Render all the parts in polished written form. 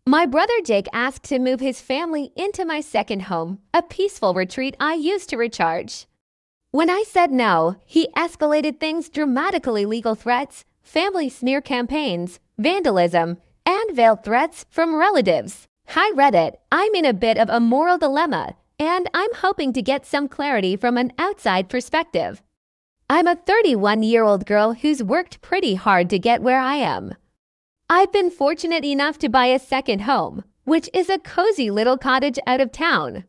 My brother Jake asked to move his family into my second home, a peaceful retreat I used to recharge. When I said no, he escalated things dramatically: legal threats, family smear campaigns, vandalism, and veiled threats from relatives. Hi Reddit, I'm in a bit of a moral dilemma, and I'm hoping to get some clarity from an outside perspective. I'm a 31-year-old girl who's worked pretty hard to get where I am. I've been fortunate enough to buy a second home, which is a cozy little cottage out of town.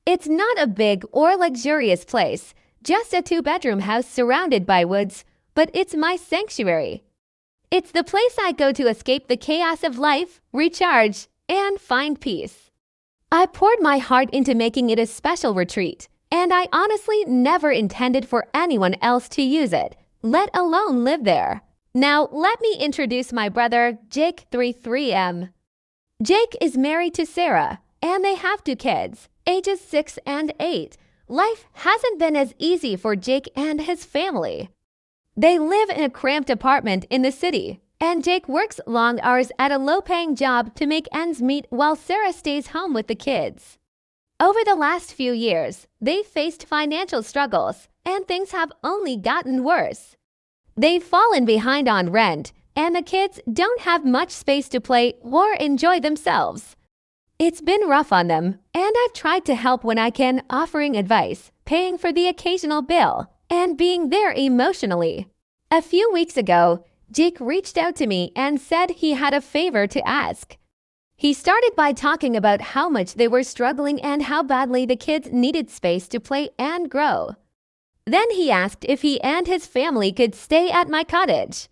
It's not a big or luxurious place, just a 2-bedroom house surrounded by woods, but it's my sanctuary. It's the place I go to escape the chaos of life, recharge, and find peace. I poured my heart into making it a special retreat, and I honestly never intended for anyone else to use it, let alone live there. Now, let me introduce my brother, Jake 33M. Jake is married to Sarah, and they have 2 kids, ages 6 and 8. Life hasn't been as easy for Jake and his family. They live in a cramped apartment in the city, and Jake works long hours at a low-paying job to make ends meet while Sarah stays home with the kids. Over the last few years, they've faced financial struggles, and things have only gotten worse. They've fallen behind on rent, and the kids don't have much space to play or enjoy themselves. It's been rough on them, and I've tried to help when I can, offering advice, paying for the occasional bill, and being there emotionally. A few weeks ago, Jake reached out to me and said he had a favor to ask. He started by talking about how much they were struggling and how badly the kids needed space to play and grow. Then he asked if he and his family could stay at my cottage.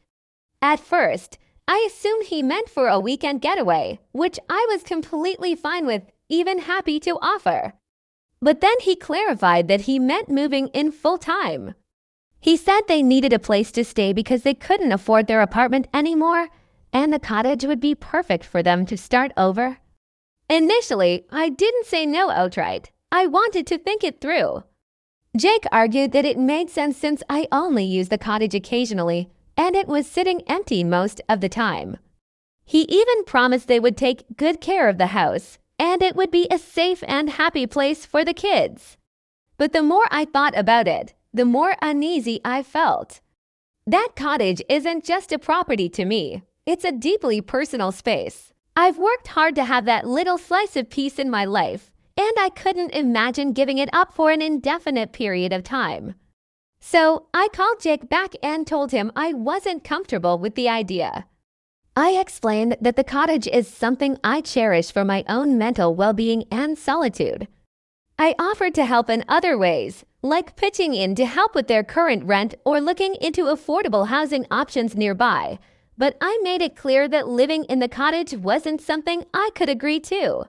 At first, I assumed he meant for a weekend getaway, which I was completely fine with, even happy to offer. But then he clarified that he meant moving in full time. He said they needed a place to stay because they couldn't afford their apartment anymore, and the cottage would be perfect for them to start over. Initially, I didn't say no outright. I wanted to think it through. Jake argued that it made sense since I only used the cottage occasionally, and it was sitting empty most of the time. He even promised they would take good care of the house, and it would be a safe and happy place for the kids. But the more I thought about it, the more uneasy I felt. That cottage isn't just a property to me. It's a deeply personal space. I've worked hard to have that little slice of peace in my life, and I couldn't imagine giving it up for an indefinite period of time. So I called Jake back and told him I wasn't comfortable with the idea. I explained that the cottage is something I cherish for my own mental well-being and solitude. I offered to help in other ways, like pitching in to help with their current rent or looking into affordable housing options nearby, but I made it clear that living in the cottage wasn't something I could agree to.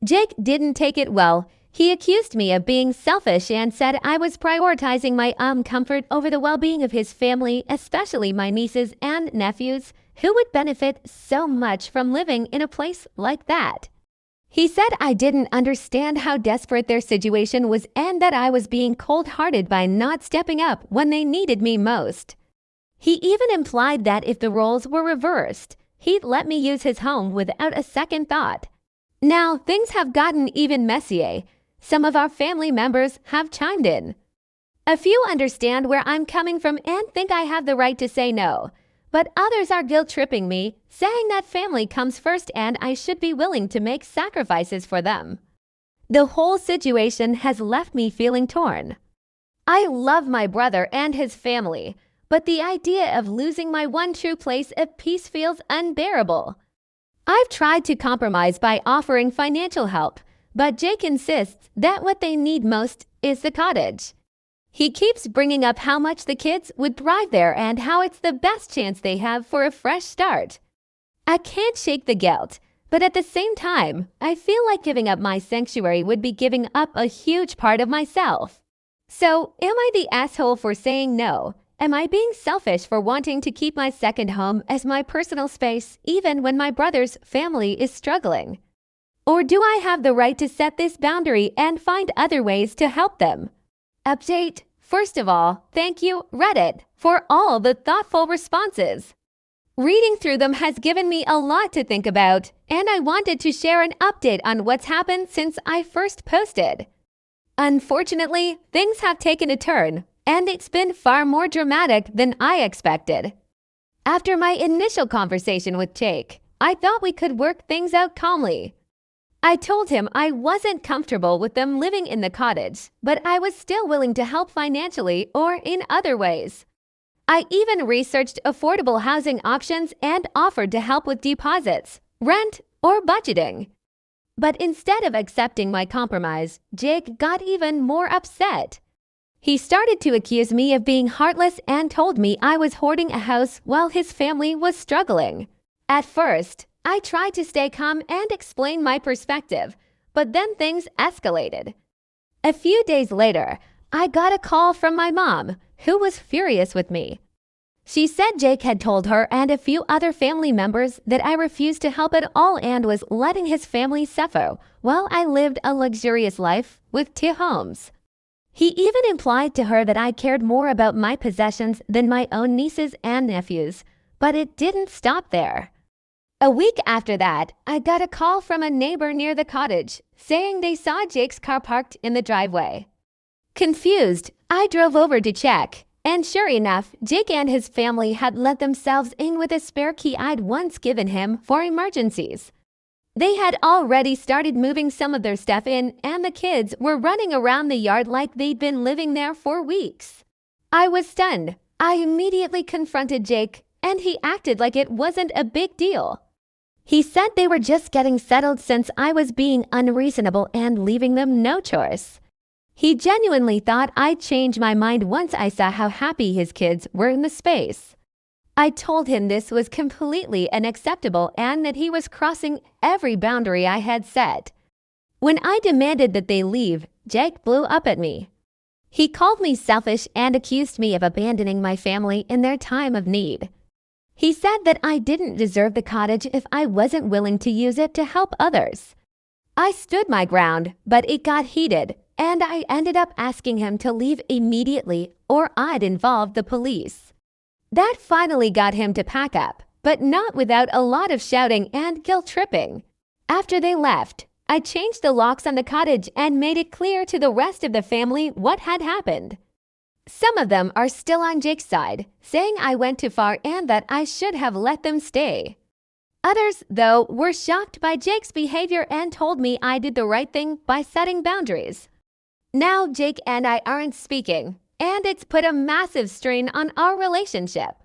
Jake didn't take it well. He accused me of being selfish and said I was prioritizing my own comfort over the well-being of his family, especially my nieces and nephews, who would benefit so much from living in a place like that. He said I didn't understand how desperate their situation was and that I was being cold-hearted by not stepping up when they needed me most. He even implied that if the roles were reversed, he'd let me use his home without a second thought. Now, things have gotten even messier. Some of our family members have chimed in. A few understand where I'm coming from and think I have the right to say no, but others are guilt-tripping me, saying that family comes first and I should be willing to make sacrifices for them. The whole situation has left me feeling torn. I love my brother and his family, but the idea of losing my one true place of peace feels unbearable. I've tried to compromise by offering financial help, but Jake insists that what they need most is the cottage. He keeps bringing up how much the kids would thrive there and how it's the best chance they have for a fresh start. I can't shake the guilt, but at the same time, I feel like giving up my sanctuary would be giving up a huge part of myself. So, am I the asshole for saying no? Am I being selfish for wanting to keep my second home as my personal space even when my brother's family is struggling? Or do I have the right to set this boundary and find other ways to help them? Update. First of all, thank you, Reddit, for all the thoughtful responses. Reading through them has given me a lot to think about, and I wanted to share an update on what's happened since I first posted. Unfortunately, things have taken a turn, and it's been far more dramatic than I expected. After my initial conversation with Jake, I thought we could work things out calmly. I told him I wasn't comfortable with them living in the cottage, but I was still willing to help financially or in other ways. I even researched affordable housing options and offered to help with deposits, rent, or budgeting. But instead of accepting my compromise, Jake got even more upset. He started to accuse me of being heartless and told me I was hoarding a house while his family was struggling. At first, I tried to stay calm and explain my perspective, but then things escalated. A few days later, I got a call from my mom, who was furious with me. She said Jake had told her and a few other family members that I refused to help at all and was letting his family suffer while I lived a luxurious life with 2 homes. He even implied to her that I cared more about my possessions than my own nieces and nephews, but it didn't stop there. A week after that, I got a call from a neighbor near the cottage saying they saw Jake's car parked in the driveway. Confused, I drove over to check, and sure enough, Jake and his family had let themselves in with a spare key I'd once given him for emergencies. They had already started moving some of their stuff in, and the kids were running around the yard like they'd been living there for weeks. I was stunned. I immediately confronted Jake, and he acted like it wasn't a big deal. He said they were just getting settled since I was being unreasonable and leaving them no choice. He genuinely thought I'd change my mind once I saw how happy his kids were in the space. I told him this was completely unacceptable and that he was crossing every boundary I had set. When I demanded that they leave, Jake blew up at me. He called me selfish and accused me of abandoning my family in their time of need. He said that I didn't deserve the cottage if I wasn't willing to use it to help others. I stood my ground, but it got heated, and I ended up asking him to leave immediately or I'd involve the police. That finally got him to pack up, but not without a lot of shouting and guilt-tripping. After they left, I changed the locks on the cottage and made it clear to the rest of the family what had happened. Some of them are still on Jake's side, saying I went too far and that I should have let them stay. Others, though, were shocked by Jake's behavior and told me I did the right thing by setting boundaries. Now Jake and I aren't speaking, and it's put a massive strain on our relationship.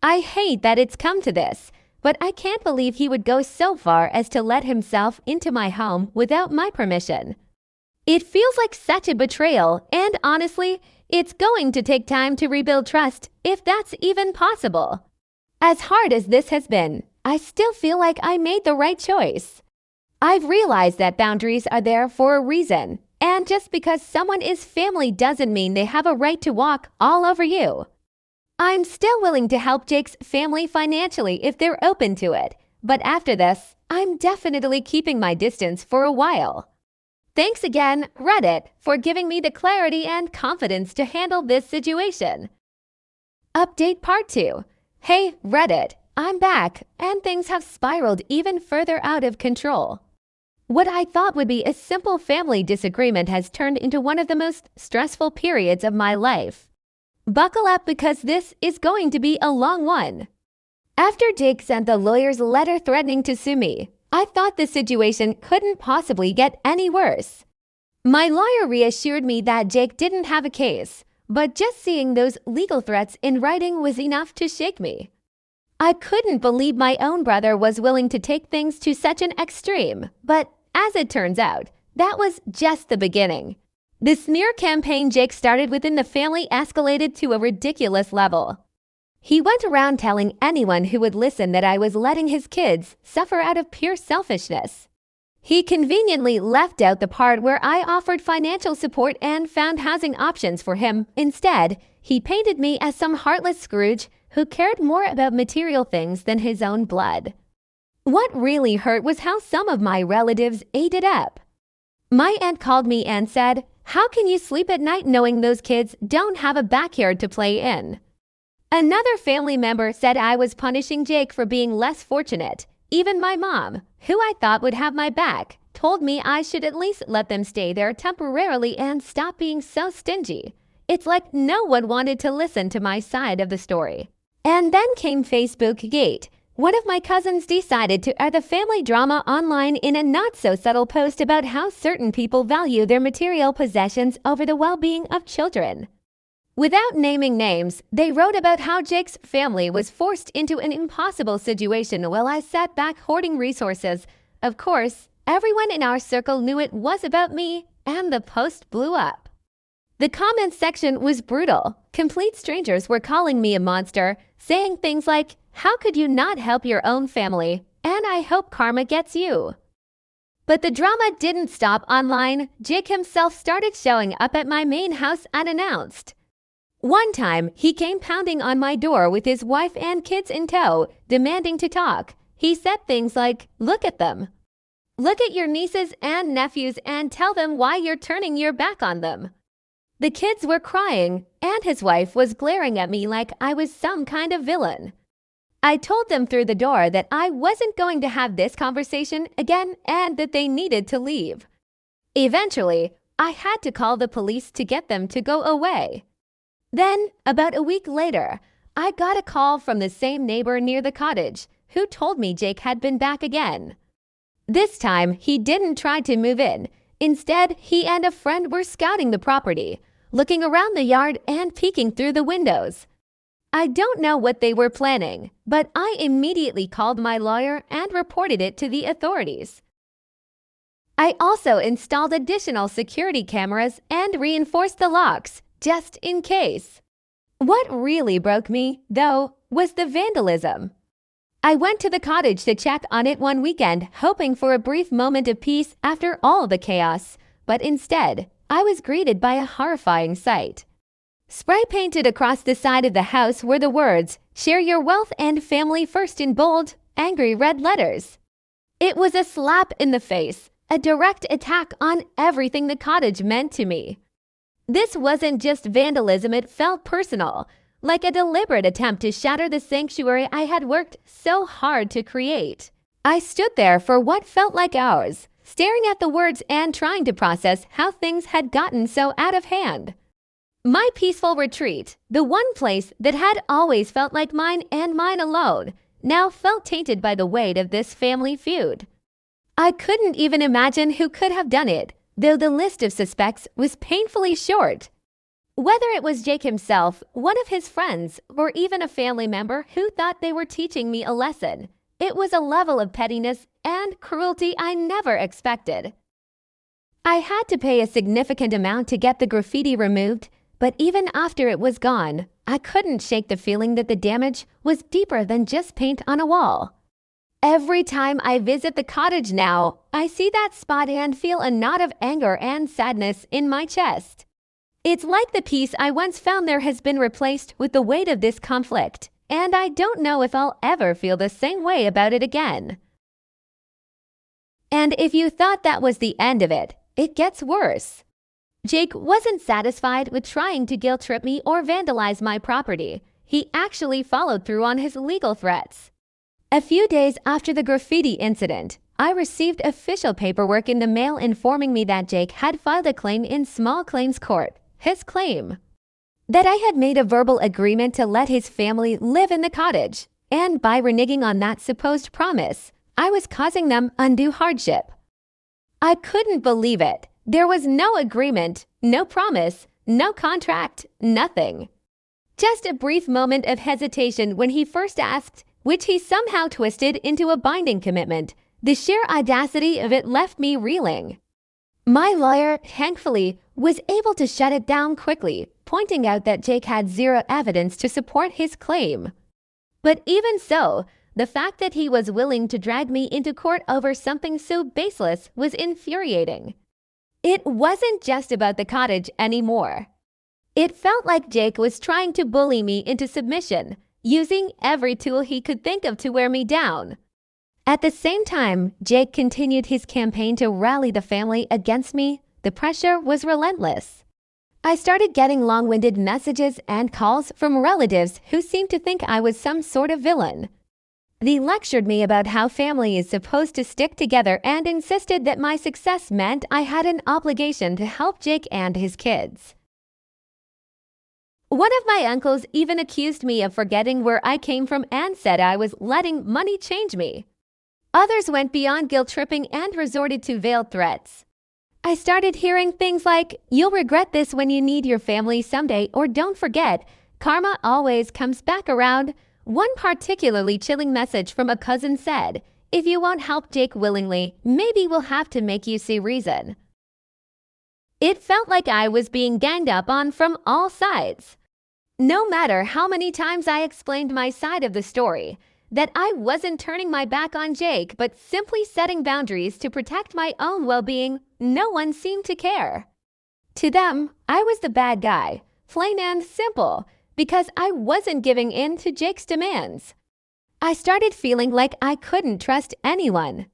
I hate that it's come to this, but I can't believe he would go so far as to let himself into my home without my permission. It feels like such a betrayal, and honestly, it's going to take time to rebuild trust, if that's even possible. As hard as this has been, I still feel like I made the right choice. I've realized that boundaries are there for a reason, and just because someone is family doesn't mean they have a right to walk all over you. I'm still willing to help Jake's family financially if they're open to it, but after this, I'm definitely keeping my distance for a while. Thanks again, Reddit, for giving me the clarity and confidence to handle this situation. Update Part 2. Hey, Reddit, I'm back, and things have spiraled even further out of control. What I thought would be a simple family disagreement has turned into one of the most stressful periods of my life. Buckle up because this is going to be a long one. After Jake sent the lawyer's letter threatening to sue me, I thought the situation couldn't possibly get any worse. My lawyer reassured me that Jake didn't have a case, but just seeing those legal threats in writing was enough to shake me. I couldn't believe my own brother was willing to take things to such an extreme, but as it turns out, that was just the beginning. The smear campaign Jake started within the family escalated to a ridiculous level. He went around telling anyone who would listen that I was letting his kids suffer out of pure selfishness. He conveniently left out the part where I offered financial support and found housing options for him. Instead, he painted me as some heartless Scrooge who cared more about material things than his own blood. What really hurt was how some of my relatives ate it up. My aunt called me and said, "How can you sleep at night knowing those kids don't have a backyard to play in?" Another family member said I was punishing Jake for being less fortunate. Even my mom, who I thought would have my back, told me I should at least let them stay there temporarily and stop being so stingy. It's like no one wanted to listen to my side of the story. And then came Facebook Gate. One of my cousins decided to air the family drama online in a not-so-subtle post about how certain people value their material possessions over the well-being of children. Without naming names, they wrote about how Jake's family was forced into an impossible situation while I sat back hoarding resources. Of course, everyone in our circle knew it was about me, and the post blew up. The comments section was brutal. Complete strangers were calling me a monster, saying things like, "How could you not help your own family? And I hope karma gets you." But the drama didn't stop online. Jake himself started showing up at my main house unannounced. One time, he came pounding on my door with his wife and kids in tow, demanding to talk. He said things like, "Look at them. Look at your nieces and nephews and tell them why you're turning your back on them." The kids were crying, and his wife was glaring at me like I was some kind of villain. I told them through the door that I wasn't going to have this conversation again and that they needed to leave. Eventually, I had to call the police to get them to go away. Then, about a week later, I got a call from the same neighbor near the cottage who told me Jake had been back again. This time, he didn't try to move in. Instead, he and a friend were scouting the property, looking around the yard and peeking through the windows. I don't know what they were planning, but I immediately called my lawyer and reported it to the authorities. I also installed additional security cameras and reinforced the locks, just in case. What really broke me, though, was the vandalism. I went to the cottage to check on it one weekend, hoping for a brief moment of peace after all the chaos, but instead, I was greeted by a horrifying sight. Spray painted across the side of the house were the words, "Share your wealth and family first" in bold, angry red letters. It was a slap in the face, a direct attack on everything the cottage meant to me. This wasn't just vandalism, it felt personal, like a deliberate attempt to shatter the sanctuary I had worked so hard to create. I stood there for what felt like hours, staring at the words and trying to process how things had gotten so out of hand. My peaceful retreat, the one place that had always felt like mine and mine alone, now felt tainted by the weight of this family feud. I couldn't even imagine who could have done it, though the list of suspects was painfully short. Whether it was Jake himself, one of his friends, or even a family member who thought they were teaching me a lesson, it was a level of pettiness and cruelty I never expected. I had to pay a significant amount to get the graffiti removed, but even after it was gone, I couldn't shake the feeling that the damage was deeper than just paint on a wall. Every time I visit the cottage now, I see that spot and feel a knot of anger and sadness in my chest. It's like the peace I once found there has been replaced with the weight of this conflict, and I don't know if I'll ever feel the same way about it again. And if you thought that was the end of it, it gets worse. Jake wasn't satisfied with trying to guilt trip me or vandalize my property. He actually followed through on his legal threats. A few days after the graffiti incident, I received official paperwork in the mail informing me that Jake had filed a claim in small claims court. His claim that I had made a verbal agreement to let his family live in the cottage, and by reneging on that supposed promise, I was causing them undue hardship. I couldn't believe it. There was no agreement, no promise, no contract, nothing. Just a brief moment of hesitation when he first asked, which he somehow twisted into a binding commitment. The sheer audacity of it left me reeling. My lawyer, thankfully, was able to shut it down quickly, pointing out that Jake had zero evidence to support his claim. But even so, the fact that he was willing to drag me into court over something so baseless was infuriating. It wasn't just about the cottage anymore. It felt like Jake was trying to bully me into submission, using every tool he could think of to wear me down. At the same time, Jake continued his campaign to rally the family against me. The pressure was relentless. I started getting long-winded messages and calls from relatives who seemed to think I was some sort of villain. They lectured me about how family is supposed to stick together and insisted that my success meant I had an obligation to help Jake and his kids. One of my uncles even accused me of forgetting where I came from and said I was letting money change me. Others went beyond guilt-tripping and resorted to veiled threats. I started hearing things like, "You'll regret this when you need your family someday," or "Don't forget, karma always comes back around." One particularly chilling message from a cousin said, "If you won't help Jake willingly, maybe we'll have to make you see reason." It felt like I was being ganged up on from all sides. No matter how many times I explained my side of the story, that I wasn't turning my back on Jake but simply setting boundaries to protect my own well-being, no one seemed to care. To them, I was the bad guy, plain and simple, because I wasn't giving in to Jake's demands. I started feeling like I couldn't trust anyone.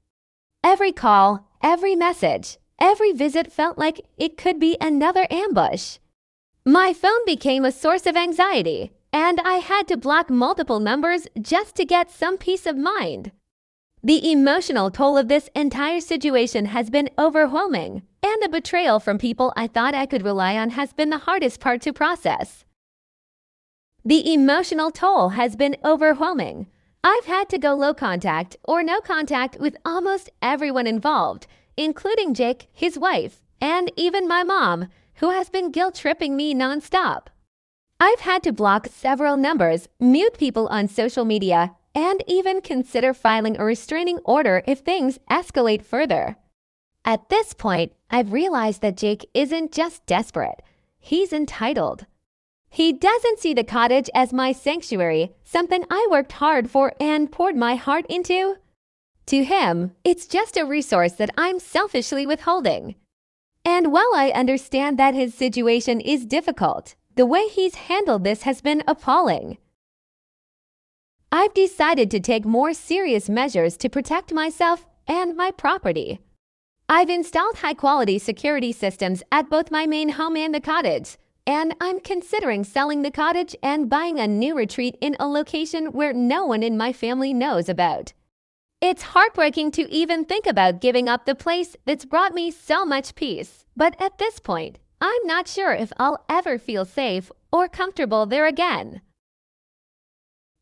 Every call, every message, every visit felt like it could be another ambush. My phone became a source of anxiety, and I had to block multiple numbers just to get some peace of mind. The emotional toll of this entire situation has been overwhelming, and the betrayal from people I thought I could rely on has been the hardest part to process. The emotional toll has been overwhelming. I've had to go low contact or no contact with almost everyone involved, including Jake, his wife, and even my mom, who has been guilt-tripping me nonstop. I've had to block several numbers, mute people on social media, and even consider filing a restraining order if things escalate further. At this point, I've realized that Jake isn't just desperate. He's entitled. He doesn't see the cottage as my sanctuary, something I worked hard for and poured my heart into. To him, it's just a resource that I'm selfishly withholding. And while I understand that his situation is difficult, the way he's handled this has been appalling. I've decided to take more serious measures to protect myself and my property. I've installed high-quality security systems at both my main home and the cottage, and I'm considering selling the cottage and buying a new retreat in a location where no one in my family knows about. It's heartbreaking to even think about giving up the place that's brought me so much peace, but at this point, I'm not sure if I'll ever feel safe or comfortable there again.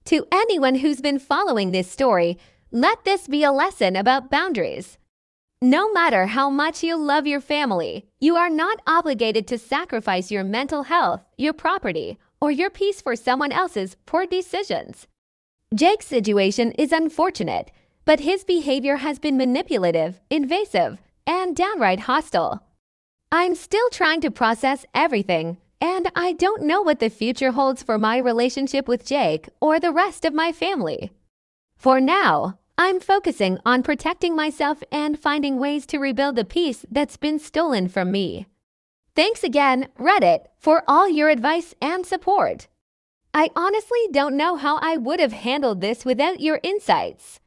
To anyone who's been following this story, let this be a lesson about boundaries. No matter how much you love your family, you are not obligated to sacrifice your mental health, your property, or your peace for someone else's poor decisions. Jake's situation is unfortunate, but his behavior has been manipulative, invasive, and downright hostile. I'm still trying to process everything, and I don't know what the future holds for my relationship with Jake or the rest of my family. For now, I'm focusing on protecting myself and finding ways to rebuild the peace that's been stolen from me. Thanks again, Reddit, for all your advice and support. I honestly don't know how I would have handled this without your insights.